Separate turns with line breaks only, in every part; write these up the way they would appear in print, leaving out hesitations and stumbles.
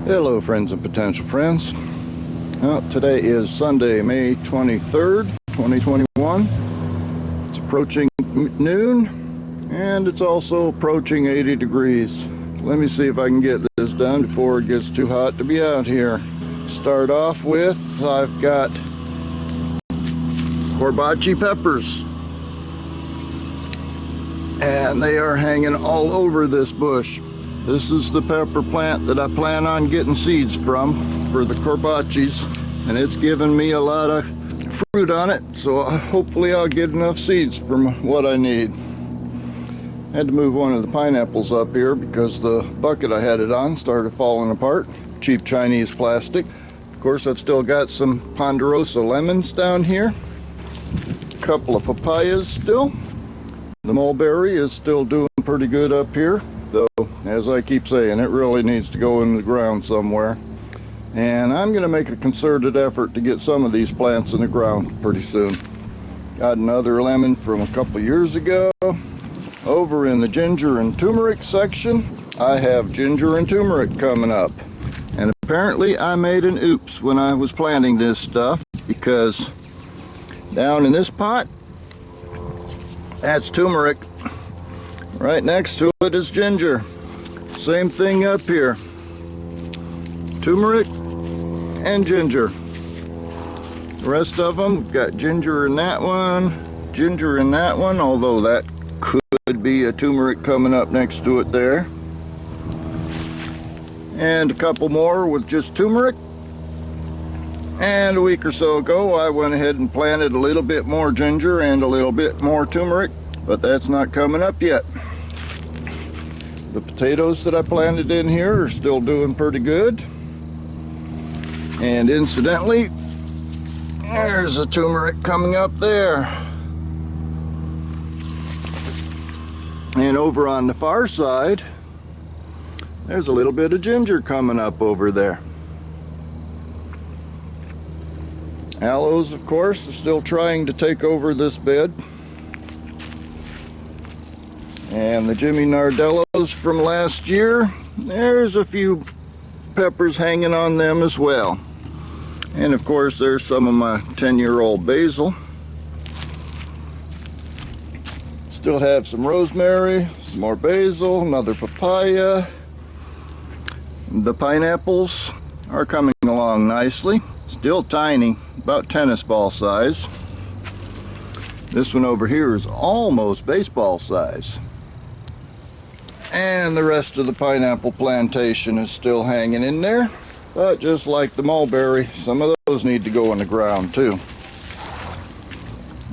Hello friends and potential friends. Well, today is Sunday, May 23rd, 2021. It's approaching noon and it's also approaching 80 degrees. Let me see if I can get this done before it gets too hot to be out here. Start off with, I've got Corbache Peppers. And they are hanging all over this bush. This is the pepper plant that I plan on getting seeds from for the corbaches, and it's given me a lot of fruit on it, so hopefully I'll get enough seeds from what I need. I had to move one of the pineapples up here because the bucket I had it on started falling apart. Cheap Chinese plastic. Of course, I've still got some ponderosa lemons down here. A couple of papayas still. The mulberry is still doing pretty good up here. Though, as I keep saying, it really needs to go in the ground somewhere. And I'm going to make a concerted effort to get some of these plants in the ground pretty soon. Got another lemon from a couple years ago. Over in the ginger and turmeric section, I have ginger and turmeric coming up. And apparently I made an oops when I was planting this stuff, because down in this pot, that's turmeric. Right next to it is ginger. Same thing up here. Turmeric and ginger. The rest of them got ginger in that one, ginger in that one, although that could be a turmeric coming up next to it there. And a couple more with just turmeric. And a week or so ago I went ahead and planted a little bit more ginger and a little bit more turmeric, but that's not coming up yet. The potatoes that I planted in here are still doing pretty good. And incidentally, there's a turmeric coming up there. And over on the far side, there's a little bit of ginger coming up over there. Aloes, of course, is still trying to take over this bed. And the Jimmy Nardellos from last year, there's a few peppers hanging on them as well. And of course there's some of my 10-year-old basil. Still have some rosemary, some more basil, another papaya. The pineapples are coming along nicely. Still tiny, about tennis ball size. This one over here is almost baseball size. And the rest of the pineapple plantation is still hanging in there. But just like the mulberry, some of those need to go in the ground too.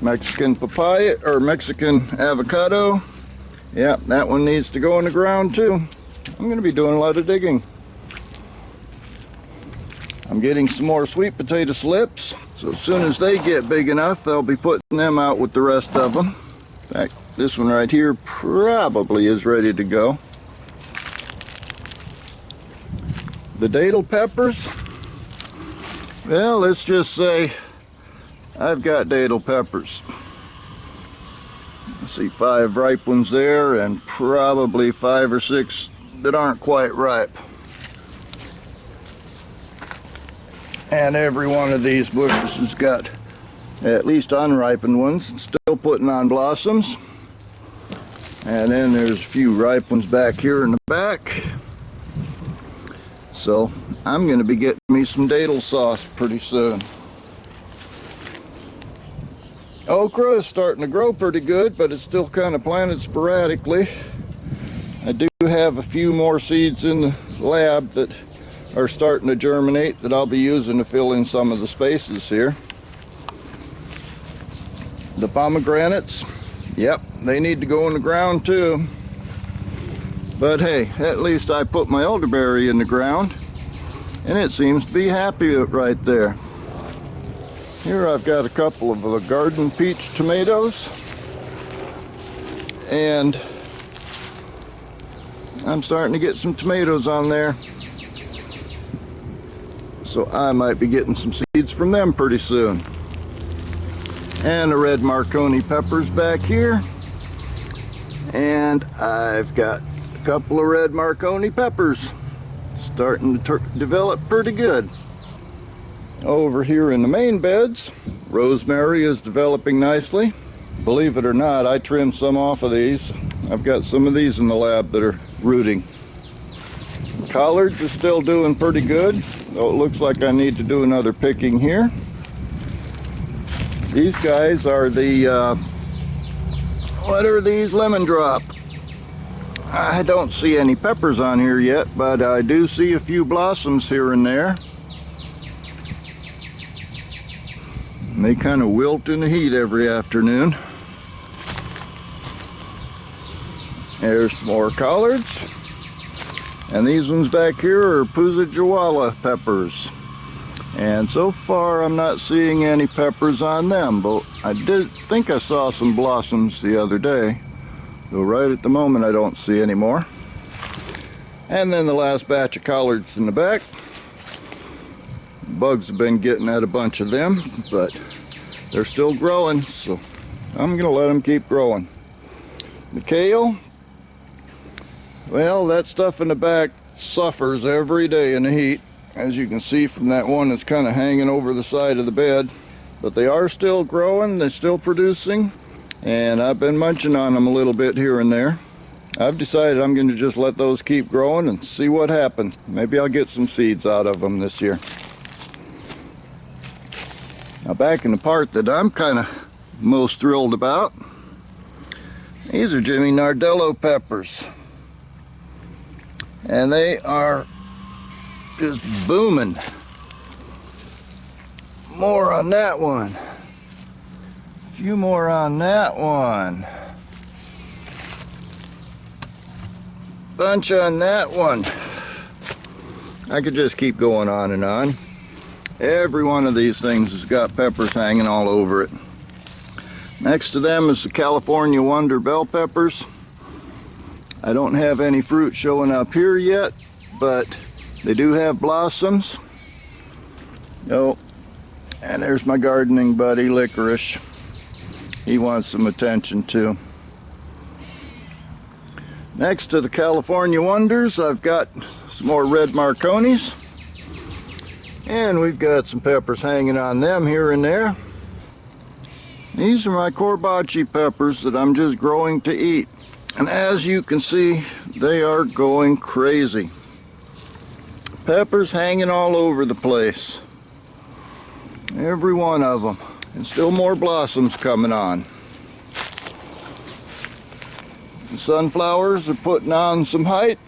Mexican papaya, or Mexican avocado. Yeah, that one needs to go in the ground too. I'm going to be doing a lot of digging. I'm getting some more sweet potato slips. So as soon as they get big enough, they'll be putting them out with the rest of them. In fact, this one right here probably is ready to go. The datel peppers, well, let's just say I've got datel peppers. I see 5 ripe ones there and probably 5 or 6 that aren't quite ripe. And every one of these bushes has got at least unripened ones, still putting on blossoms. And then there's a few ripe ones back here in the back. So I'm going to be getting me some datel sauce pretty soon. Okra is starting to grow pretty good, but it's still kind of planted sporadically. I do have a few more seeds in the lab that are starting to germinate that I'll be using to fill in some of the spaces here. The pomegranates, yep, they need to go in the ground too. But hey, at least I put my elderberry in the ground and it seems to be happy right there. Here I've got a couple of the garden peach tomatoes, and I'm starting to get some tomatoes on there. So I might be getting some seeds from them pretty soon. And the red Marconi peppers back here. And I've got a couple of red Marconi peppers starting to develop pretty good. Over here in the main beds, rosemary is developing nicely. Believe it or not, I trimmed some off of these. I've got some of these in the lab that are rooting. Collards are still doing pretty good, though it looks like I need to do another picking here. These guys are the, what are these? Lemon drop. I don't see any peppers on here yet, but I do see a few blossoms here and there. And they kind of wilt in the heat every afternoon. There's some more collards. And these ones back here are Jalapenos peppers. And so far I'm not seeing any peppers on them, but I did think I saw some blossoms the other day. Though right at the moment I don't see any more. And then the last batch of collards in the back. Bugs have been getting at a bunch of them, but they're still growing, so I'm gonna let them keep growing. The kale, well, that stuff in the back suffers every day in the heat, as you can see from that one that's kind of hanging over the side of the bed. But they are still growing, they're still producing, and I've been munching on them a little bit here and there. I've decided I'm going to just let those keep growing and see what happens. Maybe I'll get some seeds out of them this year. Now back in the part that I'm kind of most thrilled about, these are Jimmy Nardello peppers. And they are just booming. More on that one. A few more on that one. Bunch on that one. I could just keep going on and on. Every one of these things has got peppers hanging all over it. Next to them is the California Wonder bell peppers. I don't have any fruit showing up here yet, but they do have blossoms. Oh, and there's my gardening buddy, Licorice. He wants some attention too. Next to the California Wonders, I've got some more red Marconis. And we've got some peppers hanging on them here and there. These are my Corbache peppers that I'm just growing to eat. And as you can see, they are going crazy. Peppers hanging all over the place. Every one of them. And still more blossoms coming on. The sunflowers are putting on some height,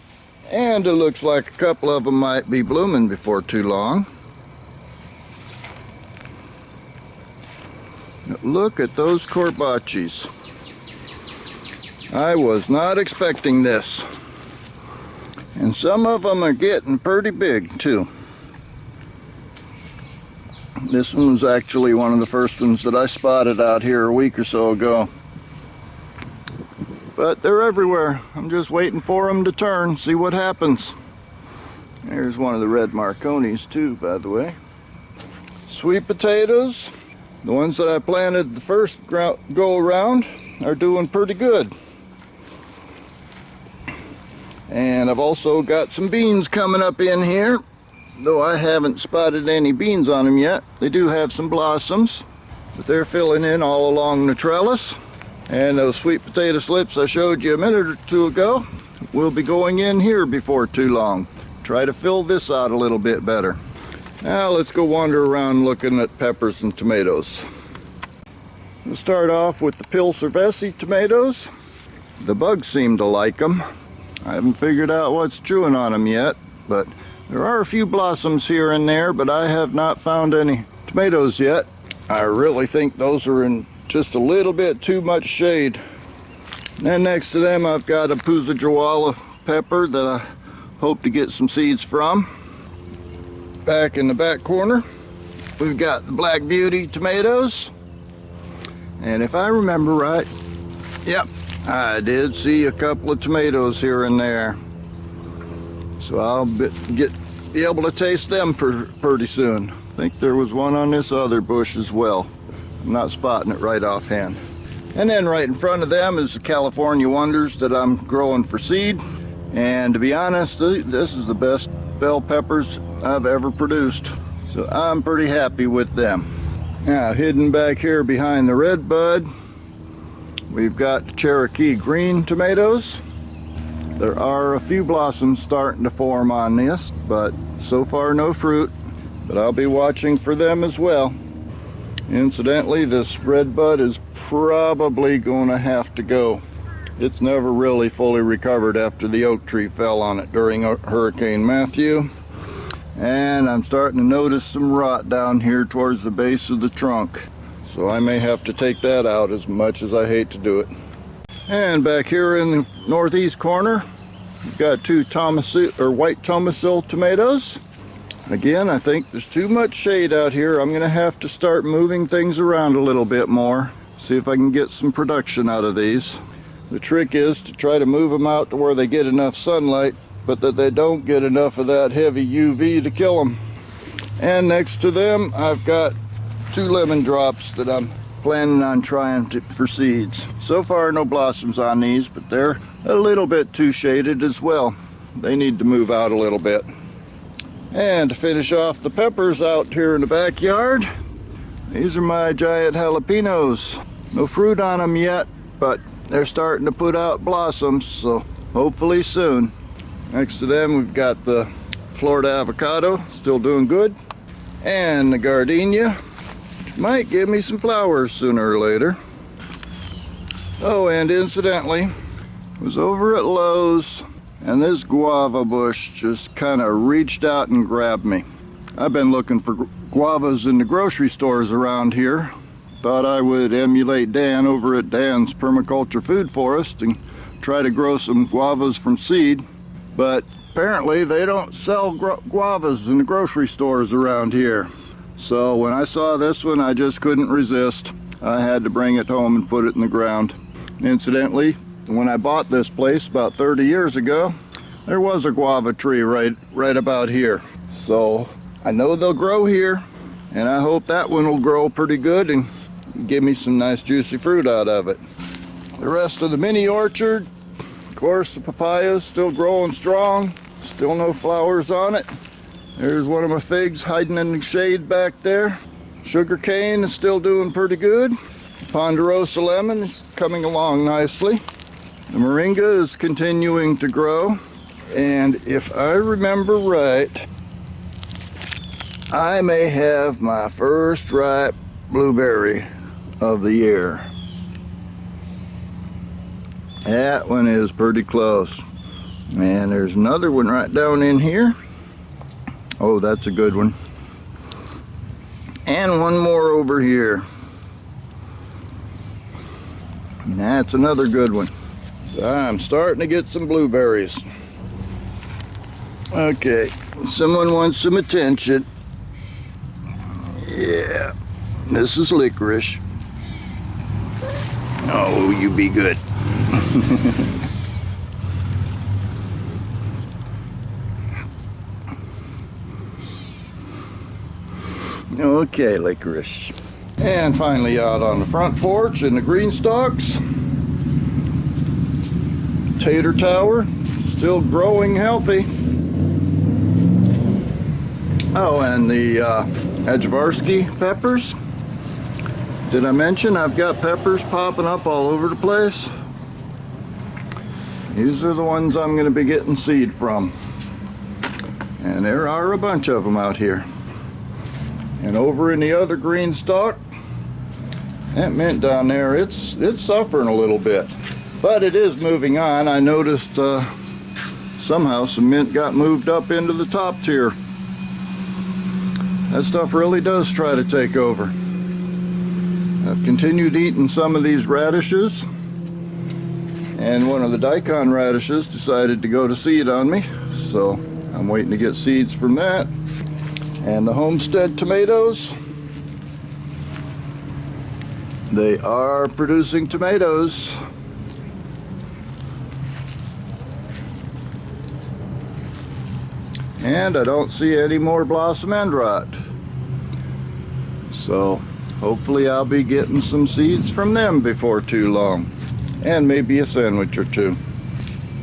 and it looks like a couple of them might be blooming before too long. Look at those Corbaches. I was not expecting this. And some of them are getting pretty big too. This one was actually one of the first ones that I spotted out here a week or so ago. But they're everywhere. I'm just waiting for them to turn, see what happens. There's one of the red Marconis too, by the way. Sweet potatoes, the ones that I planted the first go around, are doing pretty good. And I've also got some beans coming up in here, though I haven't spotted any beans on them yet. They do have some blossoms, but they're filling in all along the trellis. And those sweet potato slips I showed you a minute or two ago will be going in here before too long. Try to fill this out a little bit better. Now let's go wander around looking at peppers and tomatoes. We'll start off with the Pill Cervesi tomatoes. The bugs seem to like them. I haven't figured out what's chewing on them yet, but there are a few blossoms here and there, but I have not found any tomatoes yet. I really think those are in just a little bit too much shade. And then next to them I've got a Jalapenos pepper that I hope to get some seeds from. Back in the back corner we've got the Black Beauty tomatoes, and if I remember right, yep, I did see a couple of tomatoes here and there, so I'll be able to taste them pretty soon. I think there was one on this other bush as well. I'm not spotting it right offhand. And then right in front of them is the California Wonders that I'm growing for seed. And to be honest, this is the best bell peppers I've ever produced. So I'm pretty happy with them. Now, hidden back here behind the red bud, we've got Cherokee green tomatoes. There are a few blossoms starting to form on this, but so far no fruit. But I'll be watching for them as well. Incidentally, this red bud is probably going to have to go. It's never really fully recovered after the oak tree fell on it during Hurricane Matthew. And I'm starting to notice some rot down here towards the base of the trunk. So I may have to take that out, as much as I hate to do it. And back here in the northeast corner, we've got two white Tomasil tomatoes. Again, I think there's too much shade out here. I'm going to have to start moving things around a little bit more. See if I can get some production out of these. The trick is to try to move them out to where they get enough sunlight, but that they don't get enough of that heavy UV to kill them. And next to them, I've got two lemon drops that I'm planning on trying for seeds. So far, no blossoms on these, but they're a little bit too shaded as well. They need to move out a little bit. And to finish off the peppers out here in the backyard, these are my giant jalapenos. No fruit on them yet, but they're starting to put out blossoms, so hopefully soon. Next to them, we've got the Florida avocado, still doing good, and the gardenia, which might give me some flowers sooner or later. Oh, and incidentally, I was over at Lowe's, and this guava bush just kind of reached out and grabbed me. I've been looking for guavas in the grocery stores around here. Thought I would emulate Dan over at Dan's Permaculture Food Forest and try to grow some guavas from seed. But apparently they don't sell guavas in the grocery stores around here. So when I saw this one, I just couldn't resist. I had to bring it home and put it in the ground. Incidentally, when I bought this place about 30 years ago, there was a guava tree right about here. So I know they'll grow here, and I hope that one will grow pretty good and give me some nice juicy fruit out of it. The rest of the mini orchard, of course, the papaya is still growing strong. Still no flowers on it. There's one of my figs hiding in the shade back there. Sugar cane is still doing pretty good. Ponderosa lemon is coming along nicely. The moringa is continuing to grow. And if I remember right, I may have my first ripe blueberry of the year. That one is pretty close. And there's another one right down in here. Oh, that's a good one. And one more over here. And that's another good one. So I'm starting to get some blueberries. Okay, someone wants some attention. Yeah, this is licorice. Oh, you be good. Okay, licorice. And finally out on the front porch in the green stalks, tater tower, still growing healthy. Oh, and the Ajvarski peppers. Did I mention I've got peppers popping up all over the place? These are the ones I'm going to be getting seed from. And there are a bunch of them out here. And over in the other green stalk, that mint down there, it's suffering a little bit. But it is moving on. I noticed somehow some mint got moved up into the top tier. That stuff really does try to take over. I've continued eating some of these radishes, and one of the daikon radishes decided to go to seed on me, so I'm waiting to get seeds from that. And the Homestead Tomatoes, they are producing tomatoes. And I don't see any more blossom end rot. So hopefully I'll be getting some seeds from them before too long. And maybe a sandwich or two.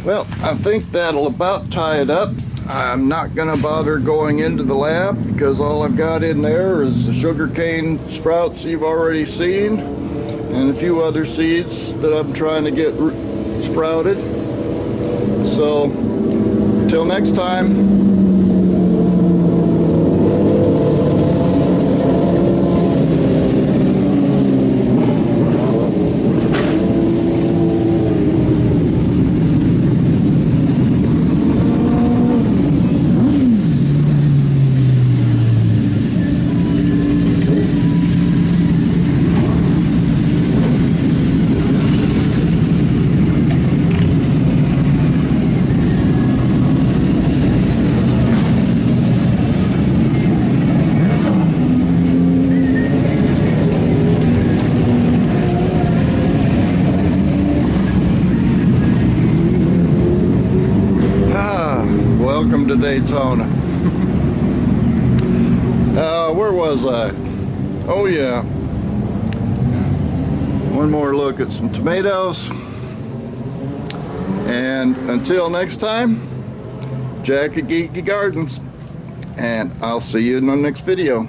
Well, I think that'll about tie it up. I'm not gonna bother going into the lab because all I've got in there is the sugarcane sprouts you've already seen and a few other seeds that I'm trying to get sprouted. So till next time. Welcome to Daytona. Where was I? Oh yeah. One more look at some tomatoes. And until next time, Jack at Geeky Gardens. And I'll see you in the next video.